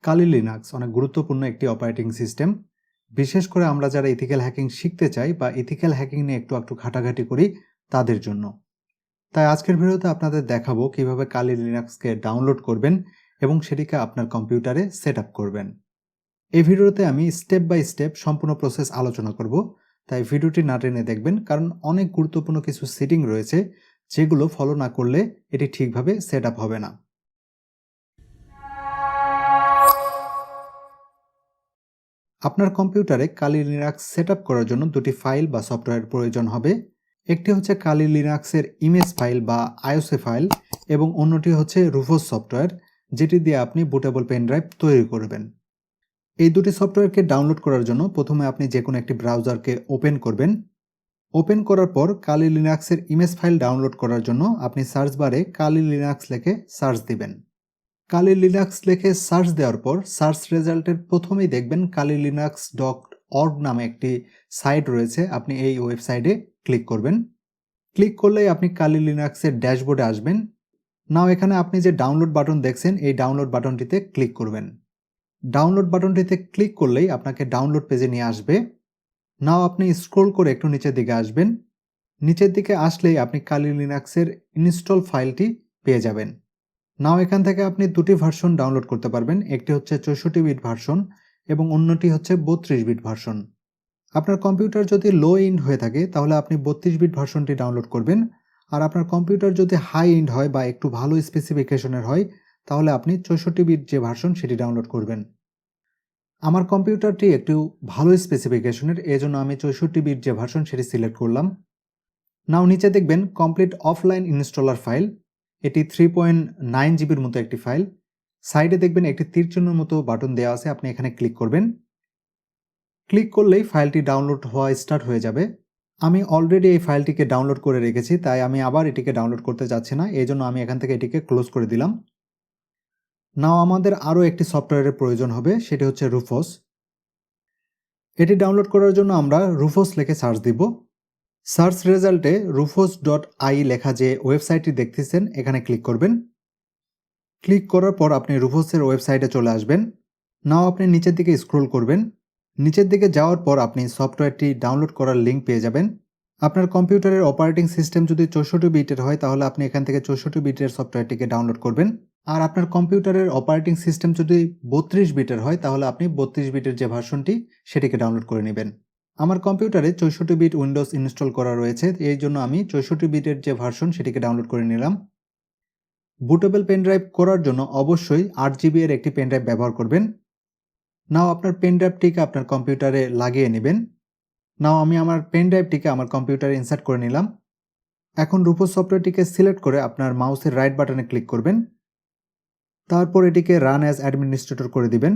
কালি Linux অনেক গুরুত্বপূর্ণ একটি অপারেটিং সিস্টেম। বিশেষ করে আমরা যারা ইথিক্যাল হ্যাকিং শিখতে চাই বা ইথিক্যাল হ্যাকিং নিয়ে একটু ঘাটাঘাটি করি তাদের জন্য। তাই আজকের ভিডিওতে আপনাদের দেখাবো কিভাবে কালি লিনাক্সকে ডাউনলোড করবেন এবং সেটিকে আপনার কম্পিউটারে সেট আপ করবেন। এই ভিডিওতে আমি স্টেপ বাই স্টেপ সম্পূর্ণ প্রসেস আলোচনা করব, তাই ভিডিওটি না টেনে দেখবেন, কারণ অনেক গুরুত্বপূর্ণ কিছু সেটিং রয়েছে যেগুলো ফলো না করলে এটি ঠিকভাবে সেট আপ হবে না। আপনার কম্পিউটারে কালি লিনাক্স সেট আপ করার জন্য দুটি ফাইল বা সফটওয়্যার প্রয়োজন হবে। একটি হচ্ছে কালি লিনাক্সের ইমেজ ফাইল বা আইওসি ফাইল এবং অন্যটি হচ্ছে রুফোস সফটওয়্যার, যেটি দিয়ে আপনি বুটেবল পেন ড্রাইভ তৈরি করবেন। এই দুটি সফটওয়্যারকে ডাউনলোড করার জন্য প্রথমে আপনি যে কোনো একটি ব্রাউজারকে ওপেন করবেন। ওপেন করার পর কালি লিনাক্সের ইমেজ ফাইল ডাউনলোড করার জন্য আপনি সার্চ বারে কালি লিনাক্স লিখে সার্চ দিবেন। কালি লিনাক্স লিখে সার্চ দেওয়ার পর সার্চ রেজাল্টের প্রথমেই দেখবেন kalilinux.org নামে একটি সাইট রয়েছে। আপনি এই ওয়েবসাইটে ক্লিক করবেন। ক্লিক করলেই আপনি কালি লিনাক্সের ড্যাশবোর্ডে আসবেন। নাও এখানে আপনি যে ডাউনলোড বাটন দেখছেন এই ডাউনলোড বাটনটিতে ক্লিক করবেন। ডাউনলোড বাটনটিতে ক্লিক করলেই আপনাকে ডাউনলোড পেজে নিয়ে আসবে। নাও আপনি স্ক্রল করে একটু নিচের দিকে আসবেন। নিচের দিকে আসলেই আপনি কালি লিনাক্সের ইনস্টল ফাইলটি পেয়ে যাবেন। নাও এখান থেকে আপনি দুটি ভার্সন ডাউনলোড করতে পারবেন। একটি হচ্ছে 64 বিট ভার্সন এবং অন্যটি হচ্ছে 32 বিট ভার্সন। আপনার কম্পিউটার যদি লো এন্ড হয়ে থাকে তাহলে আপনি 32 বিট ভার্সনটি ডাউনলোড করবেন, আর আপনার কম্পিউটার যদি হাই এন্ড হয় বা একটু ভালো স্পেসিফিকেশনের হয় তাহলে আপনি 64 বিট যে ভার্সন সেটি ডাউনলোড করবেন। আমার কম্পিউটারটি একটু ভালো স্পেসিফিকেশনের, এজন্য আমি 64 বিট যে ভার্সন সেটি সিলেক্ট করলাম। নাও নিচে দেখবেন কমপ্লিট অফলাইন ইনস্টলার ফাইল। এটি 3.9 জিবির মতো একটি ফাইল। সাইডে দেখবেন একটি তীর চিহ্নের মতো বাটন দেওয়া আছে, আপনি এখানে ক্লিক করবেন। ক্লিক করলেই ফাইলটি ডাউনলোড হওয়া স্টার্ট হয়ে যাবে। আমি অলরেডি এই ফাইলটিকে ডাউনলোড করে রেখেছি, তাই আমি আবার এটিকে ডাউনলোড করতে যাচ্ছি না, এই জন্য আমি এখান থেকে এটিকে ক্লোজ করে দিলাম। নাও আমাদের আরও একটি সফটওয়্যারের প্রয়োজন হবে, সেটি হচ্ছে রুফোস। এটি ডাউনলোড করার জন্য আমরা রুফোস লিখে সার্চ দিব। সার্চ রেজাল্টে rufus.ai লেখা যে ওয়েবসাইটটি দেখতেছেন এখানে ক্লিক করবেন। ক্লিক করার পর আপনি রুফোসের ওয়েবসাইটে চলে আসবেন। নাও আপনি নিচের দিকে স্ক্রল করবেন। নিচের দিকে যাওয়ার পর আপনি সফটওয়্যারটি ডাউনলোড করার লিঙ্ক পেয়ে যাবেন। আপনার কম্পিউটারের অপারেটিং সিস্টেম যদি 64 বিটের হয় তাহলে আপনি এখান থেকে 64 বিটের সফটওয়্যারটিকে ডাউনলোড করবেন, আর আপনার কম্পিউটারের অপারেটিং সিস্টেম যদি 32 বিটের হয় তাহলে আপনি 32 বিটের যে ভার্সনটি সেটিকে ডাউনলোড করে নেবেন। আমার কম্পিউটারে 64 বিট উইন্ডোজ ইনস্টল করা রয়েছে, এই জন্য আমি 64 বিটের যে ভার্সন সেটিকে ডাউনলোড করে নিলাম। বুটেবল পেন ড্রাইভ করার জন্য অবশ্যই 8 জিবি এর একটি পেন ড্রাইভ ব্যবহার করবেন। নাও আপনার পেন ড্রাইভটিকে আপনার কম্পিউটারে লাগিয়ে নেবেন। নাও আমি আমার পেন ড্রাইভটিকে আমার কম্পিউটারে ইনসার্ট করে নিলাম। এখন রুফোস সফটওয়্যারটিকে সিলেক্ট করে আপনার মাউসের রাইট বাটনে ক্লিক করবেন। তারপর এটিকে রান অ্যাজ অ্যাডমিনিস্ট্রেটর করে দিবেন।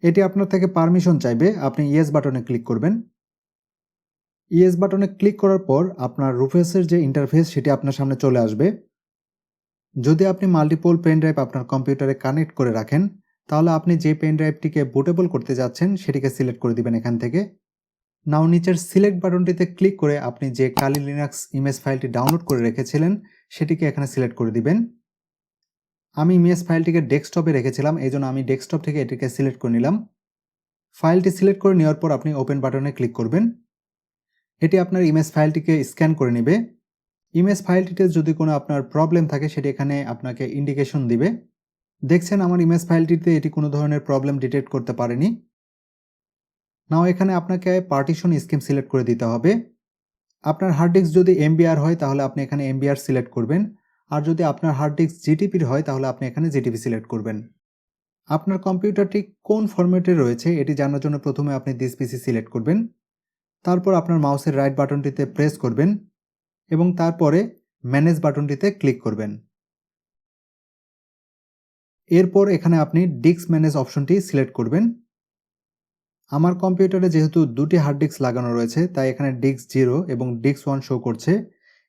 এটি আপনার থেকে পারমিশন চাইবে, আপনি ইয়েস বাটনে ক্লিক করবেন। ইয়েস বাটনে ক্লিক করার পর আপনার রুফোসের যে ইন্টারফেস সেটি আপনার সামনে চলে আসবে। যদি আপনি মাল্টিপল পেন ড্রাইভ আপনার কম্পিউটারে কানেক্ট করে রাখেন তাহলে আপনি যে পেন ড্রাইভটিকে বুটেবল করতে যাচ্ছেন সেটিকে সিলেক্ট করে দিবেন এখান থেকে। নাও নিচের সিলেক্ট বাটনটিতে ক্লিক করে আপনি যে কালি লিনাক্স ইমেজ ফাইলটি ডাউনলোড করে রেখেছিলেন সেটিকে এখানে সিলেক্ট করে দিবেন। আমি ইমেজ ফাইলটিকে ডেস্কটপে রেখেছিলাম, এই জন্য আমি ডেস্কটপ থেকে এটিকে সিলেক্ট করে নিলাম। ফাইলটি সিলেক্ট করে নেওয়ার পর আপনি ওপেন বাটনে ক্লিক করবেন। এটি আপনার ইমেজ ফাইলটিকে স্ক্যান করে নেবে। ইমেজ ফাইলটিতে যদি কোনো আপনার প্রবলেম থাকে সেটি এখানে আপনাকে ইন্ডিকেশন দিবে। দেখছেন আমার ইমেজ ফাইলটিতে এটি কোনো ধরনের প্রবলেম ডিটেক্ট করতে পারেনি। নাও এখানে আপনাকে পার্টিশন স্কিম সিলেক্ট করে দিতে হবে। আপনার হার্ড ডিস্ক যদি এমবিআর হয় তাহলে আপনি এখানে এমবিআর সিলেক্ট করবেন, আর যদি আপনার হার্ড ডিস্ক জিটিপির হয় তাহলে আপনি এখানে জিটিপি সিলেক্ট করবেন। আপনার কম্পিউটারটি কোন ফরম্যাটে রয়েছে এটি জানার জন্য প্রথমে আপনি দিস পিসি সিলেক্ট করবেন। তারপর আপনার মাউসের রাইট বাটনটিতে প্রেস করবেন এবং তারপরে ম্যানেজ বাটনটিতে ক্লিক করবেন। এরপর এখানে আপনি ডিস্ক ম্যানেজ অপশনটি সিলেক্ট করবেন। আমার কম্পিউটারে যেহেতু দুটি হার্ড ডিস্ক লাগানো রয়েছে তাই এখানে ডিস্ক 0 এবং ডিস্ক 1 শো করছে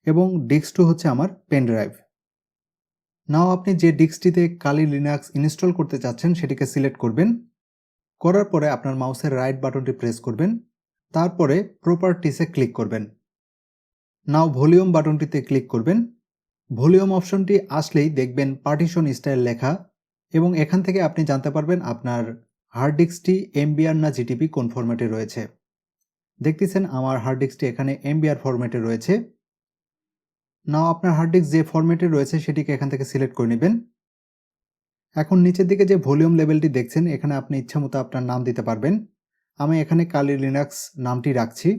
এবং ডিস্ক 2 হচ্ছে আমার পেন ড্রাইভ। নাও আপনি যে ডিস্কটিতে কালি লিনাক্স ইনস্টল করতে চাচ্ছেন সেটিকে সিলেক্ট করবেন। করার পরে আপনার মাউসের রাইট বাটনটি প্রেস করবেন, তারপরে প্রপার্টিসে ক্লিক করবেন। নাও ভলিউম বাটনটিতে ক্লিক করবেন। ভলিউম অপশনটি আসলেই দেখবেন পার্টিশন স্টাইল লেখা। এবং এখান থেকে আপনি জানতে পারবেন আপনার হার্ড ডিস্কটি এমবিআর না জিটিপি কোন ফরম্যাটে রয়েছে। দেখতেছেন আমার হার্ড ডিস্কটি এখানে এমবিআর ফরম্যাটে রয়েছে। নাও আপনার হার্ড ডিস্ক যে ফরম্যাটে রয়েছে সেটিকে এখান থেকে সিলেক্ট করে নেবেন। এখন নিচের দিকে যে ভলিউম লেভেলটি দেখছেন এখানে আপনি ইচ্ছামতো আপনার নাম দিতে পারবেন। আমি এখানে কালি লিনাক্স নামটি রাখছি।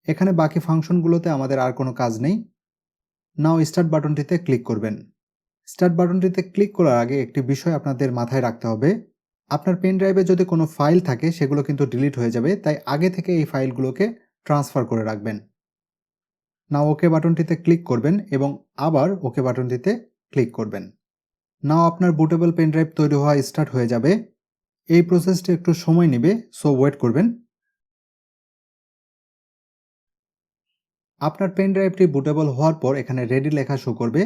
এখানে বাকি ফাংশনগুলোতে আমাদের আর কোনো কাজ নেই। নাও স্টার্ট বাটনটিতে ক্লিক করবেন। স্টার্ট বাটনটিতে ক্লিক করার আগে একটি বিষয় আপনাদের মাথায় রাখতে হবে। আপনার পেন ড্রাইভে যদি কোনো ফাইল থাকে সেগুলো কিন্তু ডিলিট হয়ে যাবে, তাই আগে থেকে এই ফাইলগুলোকে ট্রান্সফার করে রাখবেন। নাও ওকে বাটনটিতে ক্লিক করবেন এবং আবার ওকে বাটনটিতে ক্লিক করবেন। নাও আপনার বুটেবল পেন ড্রাইভ তৈরি হওয়া স্টার্ট হয়ে যাবে। এই প্রসেসটি একটু সময় নেবে, সো ওয়েট করবেন। আপনার পেন ড্রাইভটি বুটেবল হওয়ার পর এখানে রেডি লেখা শো করবে।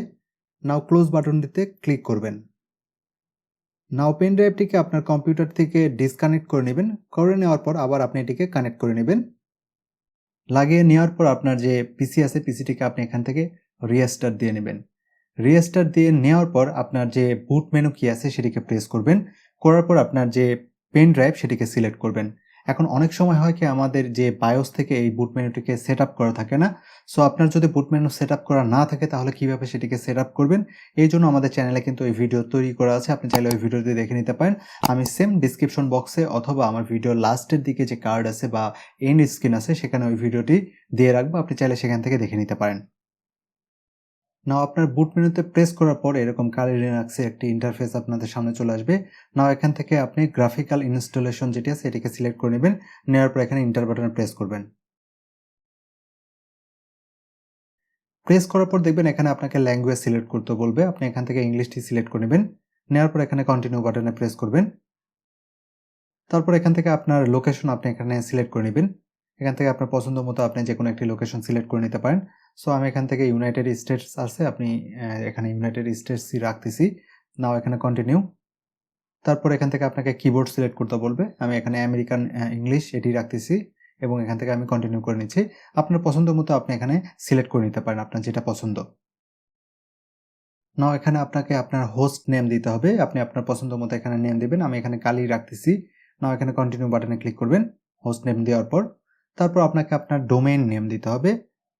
নাও ক্লোজ বাটনটিতে ক্লিক করবেন। নাও পেন ড্রাইভটিকে আপনার কম্পিউটার থেকে ডিসকানেক্ট করে নেবেন। করে নেওয়ার পর আবার আপনি এটিকে কানেক্ট করে নেবেন। লাগিয়ে নেওয়ার পর আপনার যে পিসি আছে পিসিটিকে আপনি এখান থেকে রিস্টার্ট দিয়ে নেবেন। রিস্টার্ট দিয়ে নেওয়ার পর আপনার যে বুট মেনু কি আছে সেটিকে প্রেস করবেন। করার পর আপনার যে পেন ড্রাইভ সেটিকে সিলেক্ট করবেন। এখন অনেক সময় হয় কি আমাদের যে বায়োস থেকে এই বুট মেনুটিকে সেট আপ করা থাকে না। সো আপনার যদি বুট মেনু সেট আপ করা না থাকে তাহলে কিভাবে সেটিকে সেট আপ করবেন, এই জন্য আমাদের চ্যানেলে কিন্তু এই ভিডিও তৈরি করা আছে, আপনি চাইলে ওই ভিডিওটি দেখে নিতে পারেন। আমি সেম ডিসক্রিপশন বক্সে অথবা আমার ভিডিওর লাস্টের দিকে যে কার্ড আছে বা এন্ড স্ক্রিন আছে সেখানে ওই ভিডিওটি দিয়ে রাখবো, আপনি চাইলে সেখান থেকে দেখে নিতে পারেন। নাও আপনার বুট মেনুতে প্রেস করার পর এরকম কালি লিনাক্সে একটি ইন্টারফেস আপনাদের সামনে চলে আসবে। নাও এখান থেকে আপনি গ্রাফিক্যাল ইনস্টলেশন যেটি আছে এটিকে সিলেক্ট করে নেবেন। নেওয়ার পর এখানে ইন্টার বাটনে প্রেস করবেন। প্রেস করার পর দেখবেন এখানে আপনাকে ল্যাঙ্গুয়েজ সিলেক্ট করতে বলবে, আপনি এখান থেকে ইংলিশটি সিলেক্ট করে নেবেন। নেওয়ার পর এখানে কন্টিনিউ বাটনে প্রেস করবেন। তারপর এখান থেকে আপনার লোকেশন আপনি এখানে সিলেক্ট করে নেবেন। এখান থেকে আপনার পছন্দ মতো আপনি যে কোনো একটি লোকেশন সিলেক্ট করে নিতে পারেন। সো আমি এখান থেকে ইউনাইটেড স্টেটস আছে, আপনি এখানে ইউনাইটেড স্টেটসই রাখতেছি। নাও এখানে কন্টিনিউ। তারপর এখান থেকে আপনাকে কিবোর্ড সিলেক্ট করতে বলবে, আমি এখানে আমেরিকান ইংলিশ এটি রাখতেছি এবং এখান থেকে আমি কন্টিনিউ করে নিচ্ছি। আপনার পছন্দ মতো আপনি এখানে সিলেক্ট করে নিতে পারেন আপনার যেটা পছন্দ। নাও এখানে আপনাকে আপনার হোস্ট নেম দিতে হবে, আপনি আপনার পছন্দ মতো এখানে নেম দিবেন। আমি এখানে কালি রাখতেছি। নাও এখানে কন্টিনিউ বাটনে ক্লিক করবেন হোস্ট নেম দেওয়ার পর। তারপর আপনাকে আপনার ডোমেইন নেম দিতে হবে।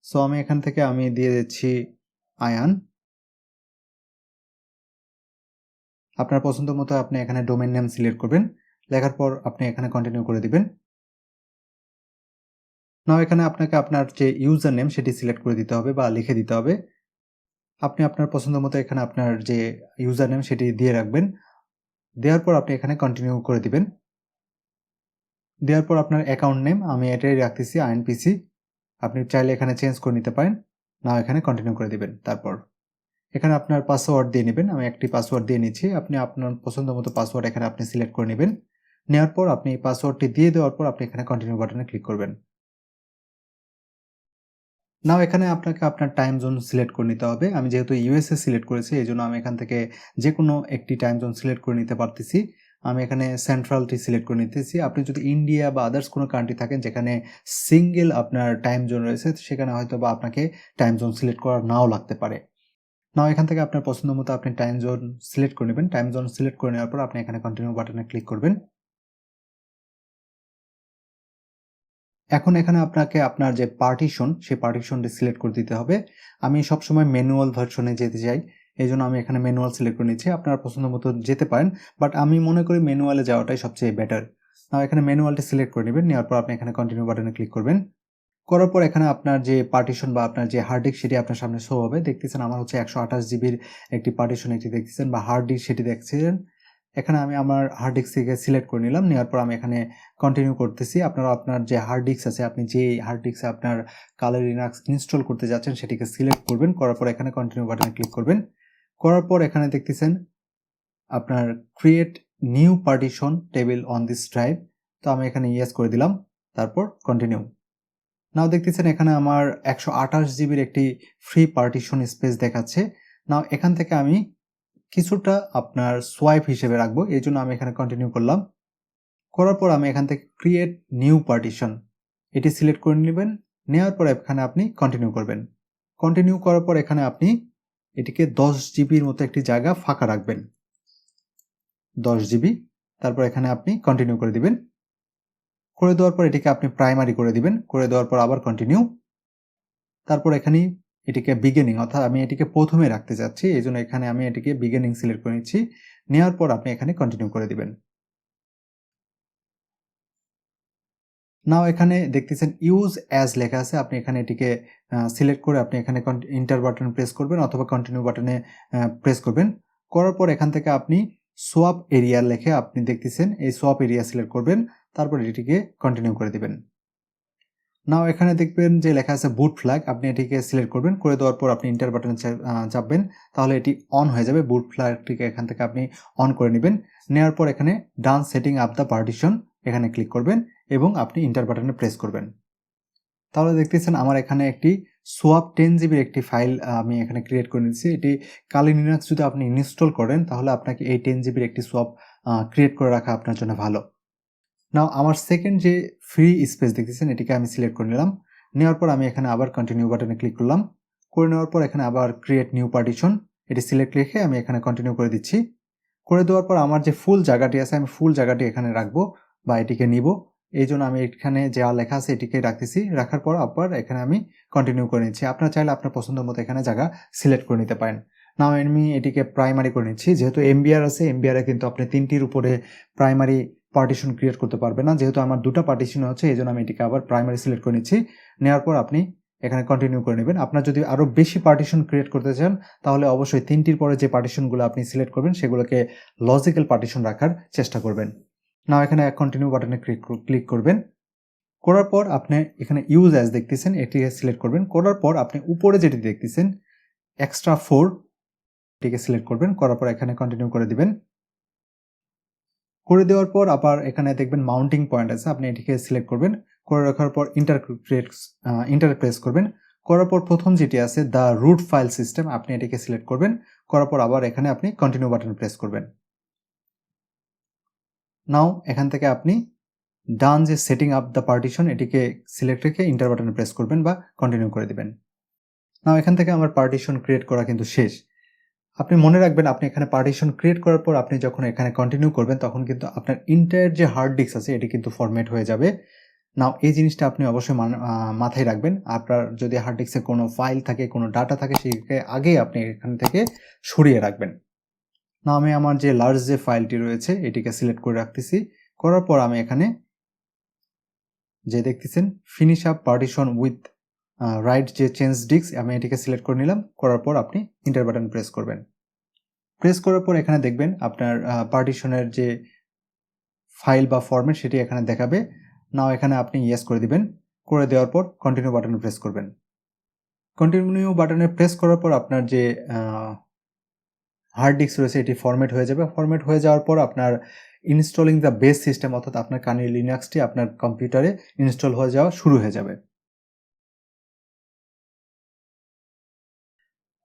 সো আমি এখান থেকে আমি দিয়ে দিচ্ছি আয়ান। আপনার পছন্দ মতো আপনি এখানে ডোমেইন নেম সিলেক্ট করবেন। লেখার পর আপনি এখানে কন্টিনিউ করে দিবেন। নাও এখানে আপনাকে আপনার যে ইউজার নেম সেটি সিলেক্ট করে দিতে হবে বা লিখে দিতে হবে। আপনি আপনার পছন্দ মতো এখানে আপনার যে ইউজার নেম সেটি দিয়ে রাখবেন। দেওয়ার পর আপনি এখানে কন্টিনিউ করে দিবেন। দেওয়ার পর আপনার অ্যাকাউন্ট নেম আমি এটাই রাখতেছি আইএনপিসি, আপনি চাইলে এখানে চেঞ্জ করে নিতে পারেন। নাও এখানে কন্টিনিউ করে দিবেন। তারপর এখানে আপনার পাসওয়ার্ড দিয়ে নেবেন, আমি একটি পাসওয়ার্ড দিয়ে নিচ্ছি। আপনি আপনার পছন্দ মতো পাসওয়ার্ড এখানে আপনি সিলেক্ট করে নেবেন। নেওয়ার পর আপনি পাসওয়ার্ডটি দিয়ে দেওয়ার পর আপনি এখানে কন্টিনিউ বাটনে ক্লিক করবেন। নাও এখানে আপনাকে আপনার টাইম জোন সিলেক্ট করে নিতে হবে। আমি যেহেতু ইউএসএ সিলেক্ট করেছি এই জন্য আমি এখান থেকে যে কোনো একটি টাইম জোন সিলেক্ট করে নিতে পারতেছি। আমি এখানে সেন্ট্রালটি সিলেক্ট করে নিতেছি। আপনি যদি ইন্ডিয়া বা আদার্স কোনো কান্ট্রি থাকেন যেখানে সিঙ্গেল আপনার টাইম জোন রয়েছে সেখানে হয়তো বা আপনাকে টাইম জোন সিলেক্ট করা নাও লাগতে পারে। নাও এখান থেকে আপনার পছন্দ মতো আপনি টাইম জোন সিলেক্ট করে নেবেন। টাইম জোন সিলেক্ট করে নেওয়ার পর আপনি এখানে কন্টিনিউ বাটনে ক্লিক করবেন। এখন এখানে আপনাকে আপনার যে পার্টিশন সেই পার্টিশনটি সিলেক্ট করে দিতে হবে। আমি সবসময় ম্যানুয়াল ভার্সনে যেতে চাই, এই জন্য আমি এখানে ম্যানুয়াল সিলেক্ট করে নিচ্ছি। আপনার পছন্দ মতো যেতে পারেন, বাট আমি মনে করি ম্যানুয়ালে যাওয়াটাই সবচেয়ে বেটার। এখানে ম্যানুয়ালটি সিলেক্ট করে নেবেন। নেওয়ার পর আপনি এখানে কন্টিনিউ বাটনে ক্লিক করবেন। করার পর এখানে আপনার যে পার্টিশন বা আপনার যে হার্ড ডিস্ক সেটি আপনার সামনে শো হবে। দেখতেছেন আমার হচ্ছে 128 জিবির একটি পার্টিশন এটি দেখতেছেন বা হার্ড ডিস্ক সেটি দেখছেন। এখানে আমি আমার হার্ড ডিস্ক থেকে সিলেক্ট করে নিলাম। নেওয়ার পর আমি এখানে কন্টিনিউ করতেছি। আপনারা আপনার যে হার্ড ডিস্ক আছে আপনি যে হার্ড ডিস্কে আপনার কালি লিনাক্স ইনস্টল করতে যাচ্ছেন সেটিকে সিলেক্ট করবেন। করার পর এখানে কন্টিনিউ বাটনে ক্লিক করবেন। করার পর এখানে দেখতেছেন আপনার create new partition table on this drive. তো আমি এখানে ইয়েস করে দিলাম। তারপর কন্টিনিউ। নাও দেখতেছেন এখানে আমার 128 জিবির একটি ফ্রি পার্টিশন স্পেস দেখাচ্ছে। নাও এখান থেকে আমি কিছুটা আপনার সোয়াইপ হিসেবে রাখবো, এই জন্য আমি এখানে কন্টিনিউ করলাম। করার পর আমি এখান থেকে ক্রিয়েট নিউ পার্টিশন এটি সিলেক্ট করে নেবেন। নেওয়ার পর এখানে আপনি কন্টিনিউ করবেন। কন্টিনিউ করার পর এখানে আপনি এটিকে 10 জিবির মতো একটি জায়গা ফাঁকা রাখবেন। 10 GB। তারপর এখানে আপনি কন্টিনিউ করে দিবেন। করে দেওয়ার পর এটিকে আপনি প্রাইমারি করে দিবেন। করে দেওয়ার পর আবার কন্টিনিউ। তারপর এখানে এটিকে বিগিনিং, অর্থাৎ আমি এটিকে প্রথমে রাখতে চাচ্ছি, এই জন্য এখানে আমি এটিকে বিগিনিং সিলেক্ট করে নিচ্ছি। নেওয়ার পর আপনি এখানে কন্টিনিউ করে দিবেন। নাও এখানে দেখতেছেন ইউজ অ্যাজ লেখা আছে, আপনি এখানে এটিকে সিলেক্ট করে আপনি এখানে ইন্টার বাটন প্রেস করবেন অথবা কন্টিনিউ বাটনে প্রেস করবেন। করার পর এখান থেকে আপনি সোয়াপ এরিয়া লেখে আপনি দেখতেছেন এই সোয়াপ এরিয়া সিলেক্ট করবেন, তারপর এটিকে কন্টিনিউ করে দিবেন। নাও এখানে দেখবেন যে লেখা আছে বুট ফ্ল্যাগ, আপনি এটিকে সিলেক্ট করবেন। করে দেওয়ার পর আপনি ইন্টার বাটনে চাপবেন, তাহলে এটি অন হয়ে যাবে। বুট ফ্ল্যাগটিকে এখান থেকে আপনি অন করে নেবেন। নেওয়ার পর এখানে ডান সেটিং আপ দ্য পার্টিশন এখানে ক্লিক করবেন এবং আপনি ইন্টার বাটনে প্রেস করবেন। তাহলে দেখতেছেন আমার এখানে একটি সোয়াপ 10 GB একটি ফাইল আমি এখানে ক্রিয়েট করে নিচ্ছি। এটি কালি লিনাক্স যদি আপনি ইনস্টল করেন তাহলে আপনাকে এই 10 GB একটি সোয়াপ ক্রিয়েট করে রাখা আপনার জন্য ভালো। নাও আমার সেকেন্ড যে ফ্রি স্পেস দেখতেছেন এটিকে আমি সিলেক্ট করে নিলাম। নেওয়ার পর আমি এখানে আবার কন্টিনিউ বাটনে ক্লিক করলাম। করে নেওয়ার পর এখানে আবার ক্রিয়েট নিউ পার্টিশন এটি সিলেক্ট রেখে আমি এখানে কন্টিনিউ করে দিচ্ছি। করে দেওয়ার পর আমার যে ফুল জায়গাটি আছে আমি ফুল জায়গাটি এখানে রাখবো বা এটিকে নিব, এই জন্য আমি এখানে যা লেখা আছে এটিকে রাখতেছি। রাখার পর আবার এখানে আমি কন্টিনিউ করে নিচ্ছি। আপনারা চাইলে আপনার পছন্দ মতো এখানে জায়গা সিলেক্ট করে নিতে পারেন। নাও আমি এটিকে প্রাইমারি করে নিচ্ছি। যেহেতু এমবিআর আছে, এমবিআরে কিন্তু আপনি 3টির উপরে প্রাইমারি পার্টিশন ক্রিয়েট করতে পারবেন না। যেহেতু আমার 2টা পার্টিশন হচ্ছে এই জন্য আমি এটিকে আবার প্রাইমারি সিলেক্ট করে নিচ্ছি। নেওয়ার পর আপনি এখানে কন্টিনিউ করে নেবেন। আপনার যদি আরও বেশি পার্টিশন ক্রিয়েট করতে চান তাহলে অবশ্যই 3টির পরে যে পার্টিশনগুলো আপনি সিলেক্ট করবেন সেগুলোকে লজিক্যাল পার্টিশন রাখার চেষ্টা করবেন। নাও এখানে কন্টিনিউ বাটনে ক্লিক করবেন। করার পর আপনি এখানে ইউজ অ্যাজ দেখতেছেন এটিকে সিলেক্ট করবেন। করার পর আপনি উপরে যেটি দেখতেছেন এক্সট্রা 4 এটিকে সিলেক্ট করবেন। করার পর এখানে কন্টিনিউ করে দিবেন। করে দেওয়ার পর আবার এখানে দেখবেন মাউন্টিং পয়েন্ট আছে, আপনি এটিকে সিলেক্ট করবেন। করে রাখার পর ইন্টার প্রেস করবেন। করার পর প্রথম যেটি আছে দ্য রুট ফাইল সিস্টেম আপনি এটিকে সিলেক্ট করবেন। করার পর আবার এখানে আপনি কন্টিনিউ বাটন প্রেস করবেন। নাও এখান থেকে আপনি ডান যে সেটিং আপ দ্য পার্টিশন এটিকে সিলেক্ট রেখে ইন্টার বাটনে প্রেস করবেন বা কন্টিনিউ করে দিবেন। নাও এখান থেকে আমার পার্টিশন ক্রিয়েট করা কিন্তু শেষ। আপনি মনে রাখবেন আপনি এখানে পার্টিশন ক্রিয়েট করার পর আপনি যখন এখানে কন্টিনিউ করবেন তখন কিন্তু আপনার ইন্টায়ার যে হার্ড ডিস্ক আছে এটি কিন্তু ফরম্যাট হয়ে যাবে। নাও এই জিনিসটা আপনি অবশ্যই মাথায় রাখবেন। আপনার যদি হার্ড ডিস্কে কোনো ফাইল থাকে, কোনো ডাটা থাকে সেটাকে আগেই আপনি এখান থেকে সরিয়ে রাখবেন। নাও আমি আমার যে লার্জ যে ফাইলটি রয়েছে এটিকে সিলেক্ট করে রাখতেছি। করার পর আমি এখানে যে দেখতেছেন finish up partition with right যে চেঞ্জ ডিস্ক আমি এটিকে সিলেক্ট করে নিলাম। করার পর আপনি ইন্টার বাটন প্রেস করবেন। প্রেস করার পর এখানে দেখবেন আপনার পার্টিশনের যে ফাইল বা ফরম্যাট সেটি এখানে দেখাবে। নাও এখানে আপনি ইয়েস করে দিবেন। করে দেওয়ার পর কন্টিনিউ বাটনে প্রেস করবেন। কন্টিনিউ বাটনে প্রেস করার পর আপনার যে হার্ড ডিস্ক রয়েছে এটি ফরম্যাট হয়ে যাবে। ফরম্যাট হয়ে যাওয়ার পর আপনার ইনস্টলিং দ্য বেস সিস্টেম অর্থাৎ আপনার কালি লিনাক্সটি আপনার কম্পিউটারে ইনস্টল হয়ে যাওয়া শুরু হয়ে যাবে।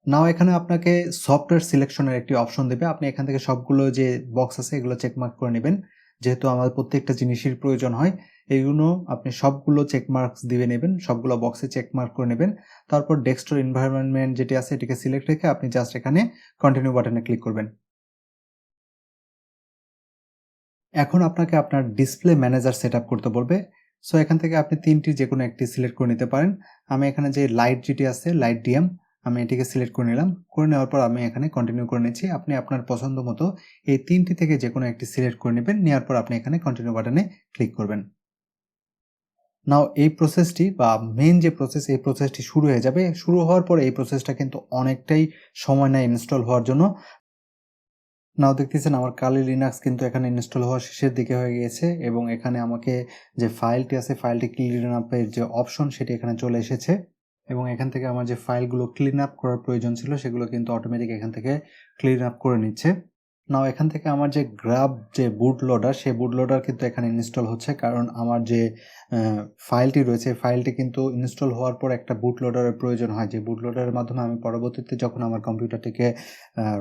নাও এখানে আপনাকে সফটওয়্যার সিলেকশনের একটি অপশন দেবে। আপনি এখান থেকে সবগুলো যে বক্স আছে এগুলো চেকমার্ক করে নেবেন। যেহেতু আমাদের প্রত্যেকটা জিনিসের প্রয়োজন হয় এইগুলো আপনি সবগুলো চেকমার্কস দিয়ে নেবেন, সবগুলো বক্সে চেকমার্ক করে নেবেন। তারপর ডেস্কটপ এনভায়রনমেন্ট যেটি আছে এটিকে সিলেক্ট রেখে আপনি জাস্ট এখানে কন্টিনিউ বাটনে ক্লিক করবেন। এখন আপনাকে আপনার ডিসপ্লে ম্যানেজার সেটআপ করতে বলবে। সো এখান থেকে আপনি 3টি যে কোনো একটি সিলেক্ট করে নিতে পারেন। আমি এখানে যে লাইট যেটি আছে লাইট ডিএম আমি এটিকে সিলেক্ট করে নিলাম। করে নেওয়ার পর আমি এখানে কন্টিনিউ করে নিচ্ছি। আপনি আপনার পছন্দ মতো এই 3টি থেকে যে কোনো একটি সিলেক্ট করে নেবেন। নেওয়ার পর আপনি এখানে কন্টিনিউ বাটনে ক্লিক করবেন। নাও এই প্রসেসটি বা মেইন যে প্রসেস এই প্রসেসটি শুরু হয়ে যাবে। শুরু হওয়ার পর এই প্রসেসটা কিন্তু অনেকটাই সময় নেয় ইনস্টল হওয়ার জন্য। নাও দেখতেছেন আমার কালি লিনাক্স কিন্তু এখানে ইনস্টল হওয়ার শেষের দিকে হয়ে গিয়েছে এবং এখানে আমাকে যে ফাইলটি আছে ফাইলটি ক্লিন আপের যে অপশন সেটি এখানে চলে এসেছে এবং এখান থেকে আমার যে ফাইলগুলো ক্লিন আপ করার প্রয়োজন ছিল সেগুলো কিন্তু অটোমেটিক এখান থেকে ক্লিন আপ করে নিচ্ছে। নাও এখান থেকে আমার যে গ্রাব যে বুট লোডার সেই বুট লোডার কিন্তু এখানে ইনস্টল হচ্ছে, কারণ আমার যে ফাইলটি রয়েছে ফাইলটি কিন্তু ইনস্টল হওয়ার পর একটা বুট লোডারের প্রয়োজন হয়, যে বুট লোডারের মাধ্যমে আমি পরবর্তীতে যখন আমার কম্পিউটারটিকে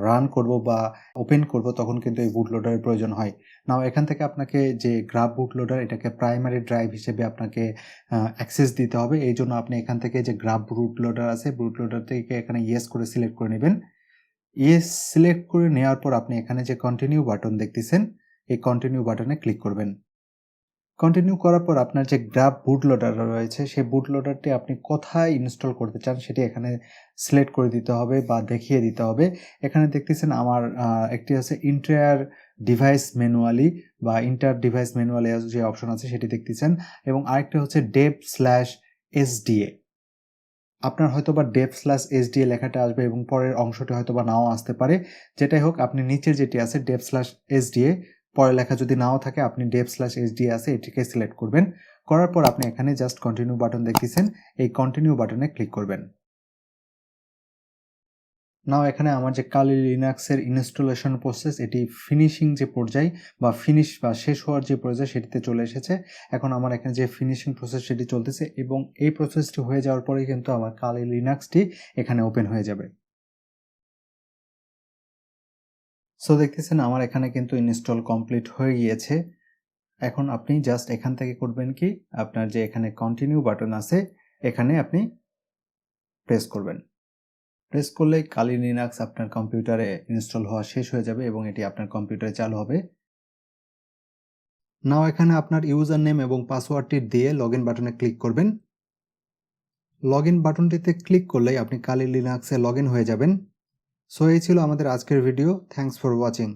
রান করব বা ওপেন করব তখন কিন্তু এই বুট লোডারের প্রয়োজন হয়। নাও এখান থেকে আপনাকে যে গ্রাব বুট লোডার এটাকে প্রাইমারি ড্রাইভ হিসেবে আপনাকে অ্যাক্সেস দিতে হবে। এই জন্য আপনি এখান থেকে যে গ্রাব বুট লোডার আছে বুট লোডার থেকে এখানে ইয়েস করে সিলেক্ট করে নেবেন ইয়েস সিলেক্ট করে নেওয়ার পর আপনি এখানে যে কন্টিনিউ বাটন দেখতেছেন এই কন্টিনিউ বাটনে ক্লিক করবেন। কন্টিনিউ করার পর আপনার যে গ্রাব বুট লোডার রয়েছে সেই বুট লোডারটি আপনি কোথায় ইনস্টল করতে চান সেটি এখানে সিলেক্ট করে দিতে হবে বা দেখিয়ে দিতে হবে। এখানে দেখতেছেন আমার একটি আছে ইন্টার ডিভাইস ম্যানুয়ালি বা ইন্টার ডিভাইস ম্যানুয়ালি যে অপশন আছে সেটি দেখতেছেন, এবং আরেকটা হচ্ছে dev/sda। আপনার হয়তোবা dev/sda লেখাটা আসবে এবং পরের অংশটি হয়তোবা নাও আসতে পারে। যেটাই হোক, আপনি নিচের যেটি আছে dev/sda, পরের লেখা যদি নাও থাকে আপনি dev/sda আছে এটিকে সিলেক্ট করবেন। করার পর আপনি এখানে জাস্ট কন্টিনিউ বাটন দেখতেছেন, এই কন্টিনিউ বাটনে ক্লিক করবেন। নাও এখানে আমার যে কালি লিনাক্সের ইনস্টলেশন প্রসেস এটি ফিনিশিং যে পর্যায় বা শেষ হওয়ার যে পর্যায় সেটিতে চলে এসেছে। এখন আমার এখানে যে ফিনিশিং প্রসেস সেটি চলতেছে এবং এই প্রসেসটি হয়ে যাওয়ার পরেই কিন্তু আমার কালি লিনাক্সটি এখানে ওপেন হয়ে যাবে। সো দেখতেছেন আমার এখানে কিন্তু ইনস্টল কমপ্লিট হয়ে গিয়েছে। এখন আপনি জাস্ট এখান থেকে করবেন কি, আপনার যে এখানে কন্টিনিউ বাটন আছে এখানে আপনি প্রেস করবেন। প্রেস করলেই কালি লিনাক্স আপনার কম্পিউটারে ইনস্টল হওয়া শেষ হয়ে যাবে এবং এটি আপনার কম্পিউটারে চালু হবে। নাও এখানে আপনার ইউজার নেম এবং পাসওয়ার্ডটি দিয়ে লগইন বাটনে ক্লিক করবেন। লগইন বাটনটিতে ক্লিক করলেই আপনি কালি লিনাক্সে লগইন হয়ে যাবেন। সো এই ছিল আমাদের আজকের ভিডিও। Thanks for watching.